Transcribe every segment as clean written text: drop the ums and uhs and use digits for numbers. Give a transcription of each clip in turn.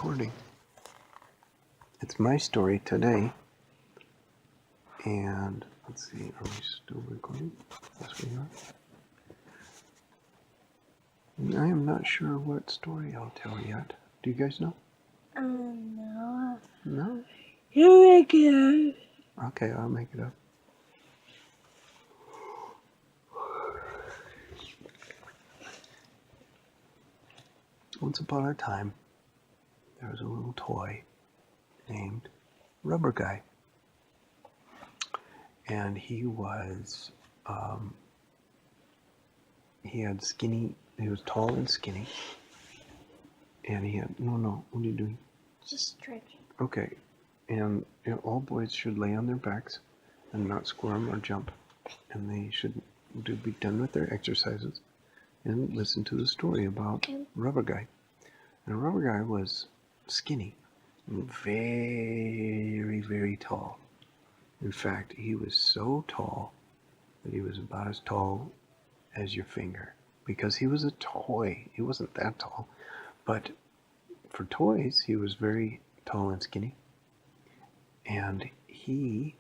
recording. It's my story today. And let's see, are we still recording? Yes, we are. I am not sure what story I'll tell yet. Do you guys know? No. No? You make it up. Okay, I'll make it up. Once upon a time, there was a little toy named Rubber Guy. And he was, he was tall and skinny. And he had, no, what are you doing? Just stretching. Okay, and all boys should lay on their backs and not squirm or jump. And they should be done with their exercises and listen to the story about Rubber Guy. And Rubber Guy was skinny and very, very tall. In fact, he was so tall that he was about as tall as your finger, because he was a toy. He wasn't that tall, but for toys, he was very tall and skinny. And he,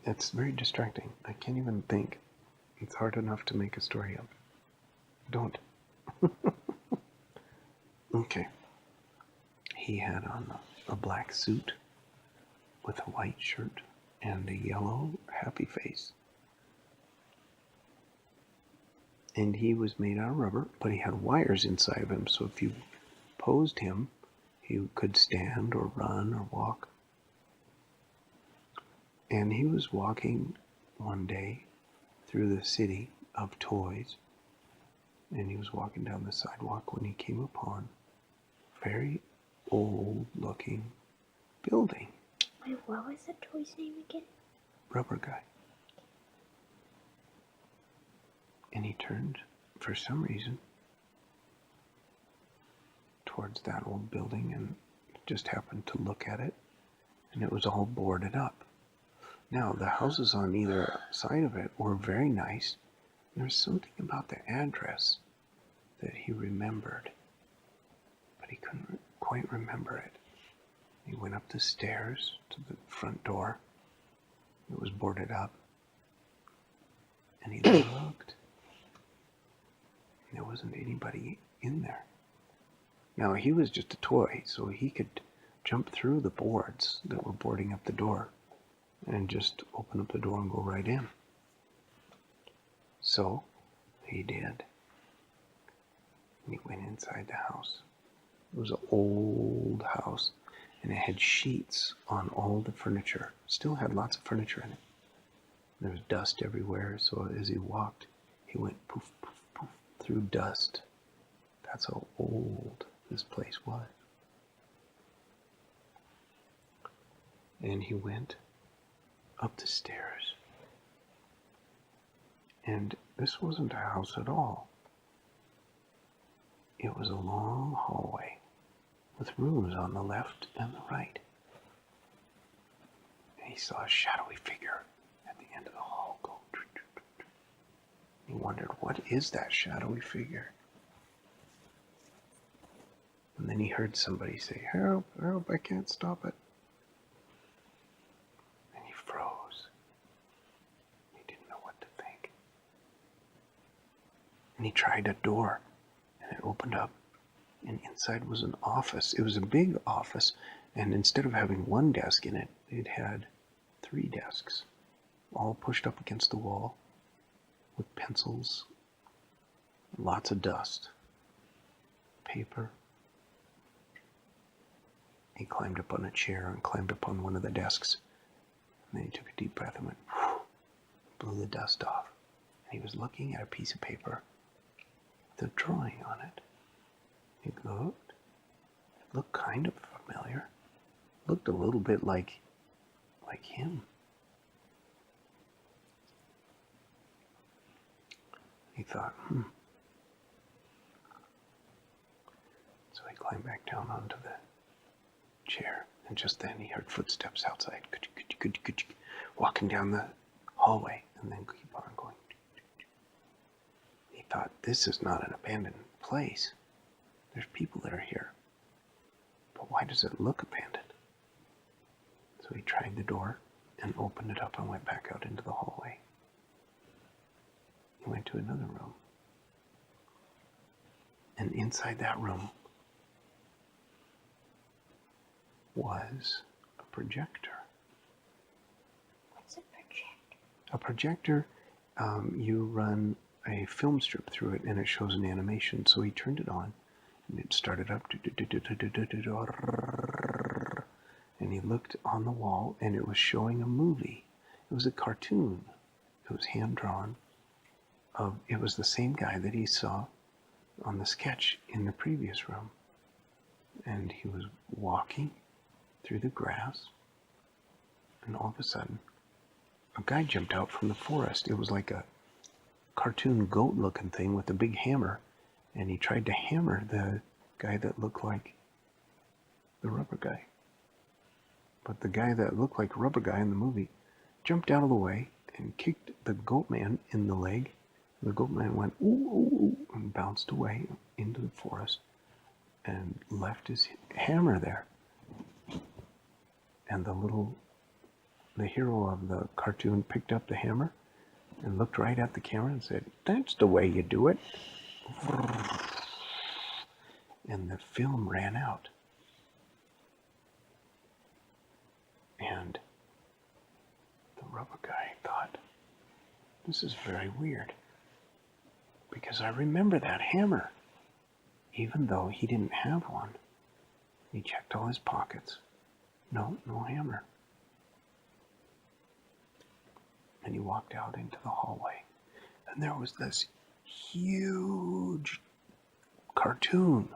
it's very distracting. I can't even think. It's hard enough to make a story up. Don't. Okay. He had on a black suit with a white shirt and a yellow happy face. And he was made out of rubber, but he had wires inside of him, so if you posed him, he could stand or run or walk. And he was walking one day through the city of toys, and he was walking down the sidewalk when he came upon a very old-looking building. Wait, what was the toy's name again? Rubber Guy. And he turned, for some reason, towards that old building and just happened to look at it, and it was all boarded up. Now, the houses on either side of it were very nice. There was something about the address that he remembered, but he couldn't quite remember it. He went up the stairs to the front door. It was boarded up. And he looked. There wasn't anybody in there. Now, he was just a toy, so he could jump through the boards that were boarding up the door and just open up the door and go right in. So he did. And he went inside the house. It was an old house, and it had sheets on all the furniture. Still had lots of furniture in it. There was dust everywhere, so as he walked, he went poof, poof, poof through dust. That's how old this place was. And he went up the stairs. And this wasn't a house at all. It was a long hallway with rooms on the left and the right. And he saw a shadowy figure at the end of the hall go. He wondered, what is that shadowy figure? And then he heard somebody say, "Help, help, I can't stop it." And he froze. He didn't know what to think. And he tried a door, and it opened up, and inside was an office. It was a big office, and instead of having one desk in it, it had 3 desks, all pushed up against the wall with pencils, lots of dust, paper. He climbed up on a chair and climbed up on one of the desks. And then he took a deep breath and went, whew, blew the dust off. And he was looking at a piece of paper with a drawing on it. He looked. It looked kind of familiar. It looked a little bit like him. He thought, So he climbed back down onto the chair, and just then he heard footsteps outside, walking down the hallway, and then keep on going. He thought, this is not an abandoned place. There's people that are here. Why does it look abandoned? So he tried the door and opened it up and went back out into the hallway. He went to another room. And inside that room was a projector. What's a projector? A projector, you run a film strip through it and it shows an animation. So he turned it on and it started up. And he looked on the wall and it was showing a movie. It was a cartoon. It was hand-drawn. It was the same guy that he saw on the sketch in the previous room. And he was walking through the grass, and all of a sudden, a guy jumped out from the forest. It was like a cartoon goat-looking thing with a big hammer, and he tried to hammer the guy that looked like the rubber guy. But the guy that looked like a rubber guy in the movie jumped out of the way and kicked the goat man in the leg. The goat man went ooh, ooh, ooh, and bounced away into the forest and left his hammer there. And the hero of the cartoon picked up the hammer and looked right at the camera and said, "That's the way you do it." And the film ran out. And the rubber guy thought, this is very weird, because I remember that hammer. Even though he didn't have one, he checked all his pockets. No hammer. And he walked out into the hallway. And there was this huge cartoon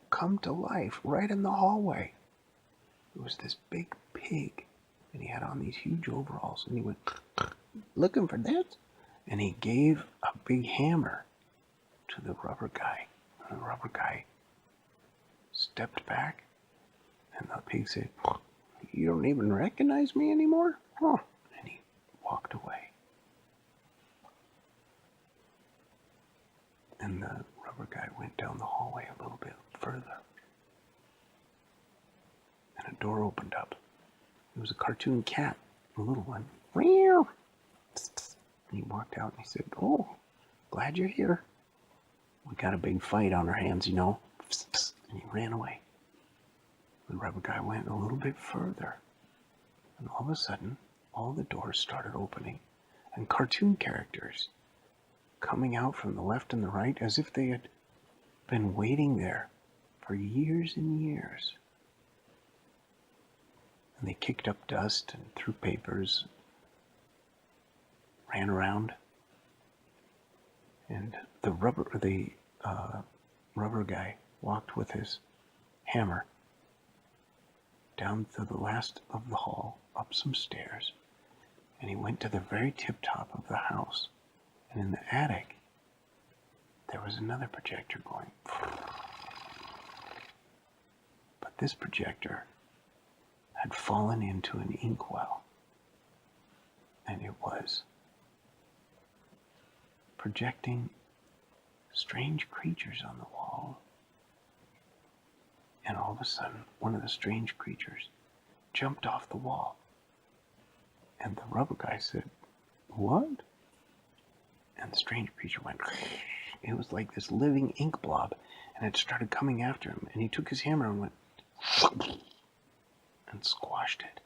come to life right in the hallway. It was this big pig, and he had on these huge overalls, and he went, "Looking for this?" And he gave a big hammer to the rubber guy. And the rubber guy stepped back, and the pig said, "You don't even recognize me anymore?" Huh. And he walked away. And the rubber guy went down the hallway a little bit further. And a door opened up. It was a cartoon cat, a little one. Meow. And he walked out and he said, "Oh, glad you're here. We got a big fight on our hands, you know." And he ran away. The rubber guy went a little bit further. And all of a sudden, all the doors started opening. And cartoon characters coming out from the left and the right as if they had been waiting there for years and years. And they kicked up dust and threw papers, ran around. And the rubber guy walked with his hammer down to the last of the hall, up some stairs, and he went to the very tip top of the house. And in the attic, there was another projector going. But this projector had fallen into an inkwell, and it was projecting strange creatures on the wall. And all of a sudden, one of the strange creatures jumped off the wall. And the rubber guy said, "What?" And the strange creature went, it was like this living ink blob, and it started coming after him. And he took his hammer and went, and squashed it.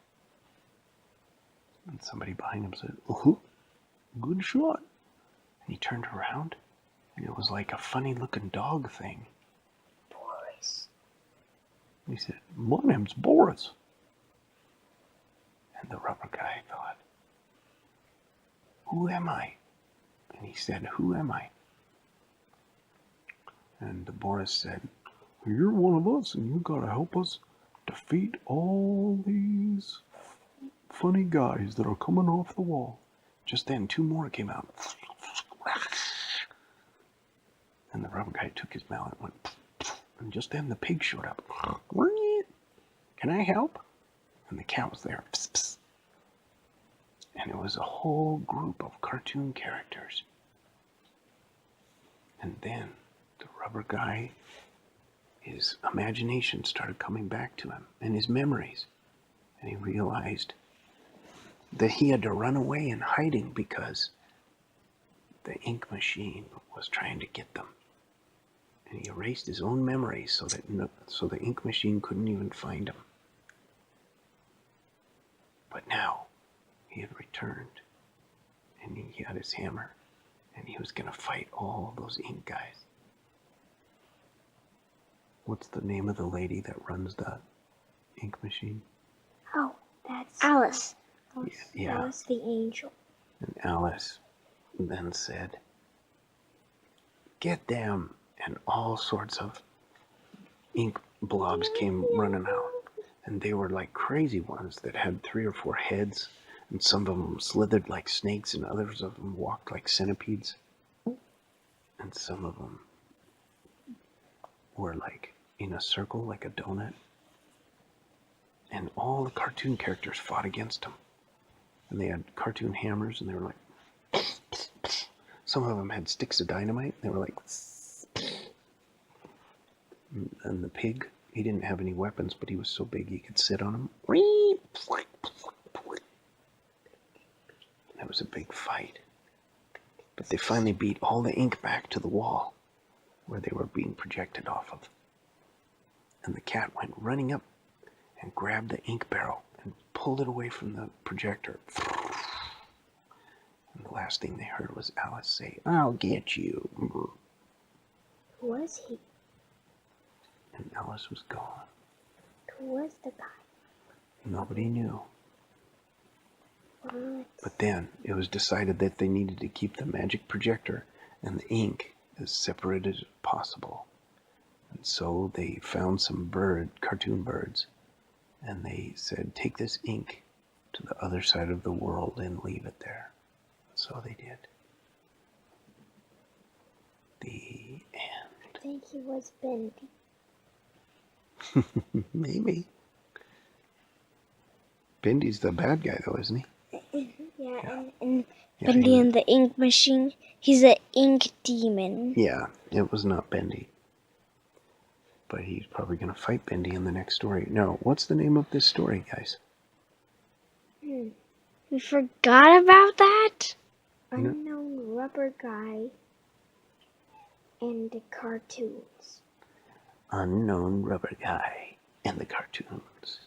And somebody behind him said, "Oh, good shot." And he turned around, and it was like a funny-looking dog thing. Boris. He said, "My name's Boris." And the rubber guy thought, "Who am I?" And he said, "Who am I?" And Boris said, "You're one of us, and you gotta help us defeat all these funny guys that are coming off the wall." Just then, two more came out. And the rubber guy took his mallet and went, and just then the pig showed up. "Can I help?" And the cat was there. And it was a whole group of cartoon characters. And then the rubber guy his imagination started coming back to him and his memories. And he realized that he had to run away in hiding because the ink machine was trying to get them. And he erased his own memories so the ink machine couldn't even find him. But now he had returned, and he had his hammer, and he was going to fight all those ink guys. What's the name of the lady that runs the ink machine? Oh, that's Alice. Yeah. Alice the angel. And Alice then said, "Get them!" And all sorts of ink blobs came running out. And they were like crazy ones that had 3 or 4 heads. And some of them slithered like snakes, and others of them walked like centipedes. And some of them were like in a circle, like a donut. And all the cartoon characters fought against them. And they had cartoon hammers, and they were like... Some of them had sticks of dynamite. They were like... And the pig, he didn't have any weapons, but he was so big he could sit on them. That was a big fight. But they finally beat all the ink back to the wall where they were being projected off of. And the cat went running up and grabbed the ink barrel and pulled it away from the projector. And the last thing they heard was Alice say, "I'll get you." Who was he? And Alice was gone. Who was the guy? Nobody knew. What? But then it was decided that they needed to keep the magic projector and the ink as separated as possible. And so they found some cartoon birds, and they said, "Take this ink to the other side of the world and leave it there." So they did. The end. I think he was Bendy. Maybe. Bendy's the bad guy, though, isn't he? Yeah, and Yeah, Bendy and the ink machine. He's an ink demon. Yeah, it was not Bendy. But he's probably going to fight Bendy in the next story. Now, what's the name of this story, guys? We forgot about that? No. Unknown rubber guy and the cartoons. Unknown Rubber Guy and the Cartoons.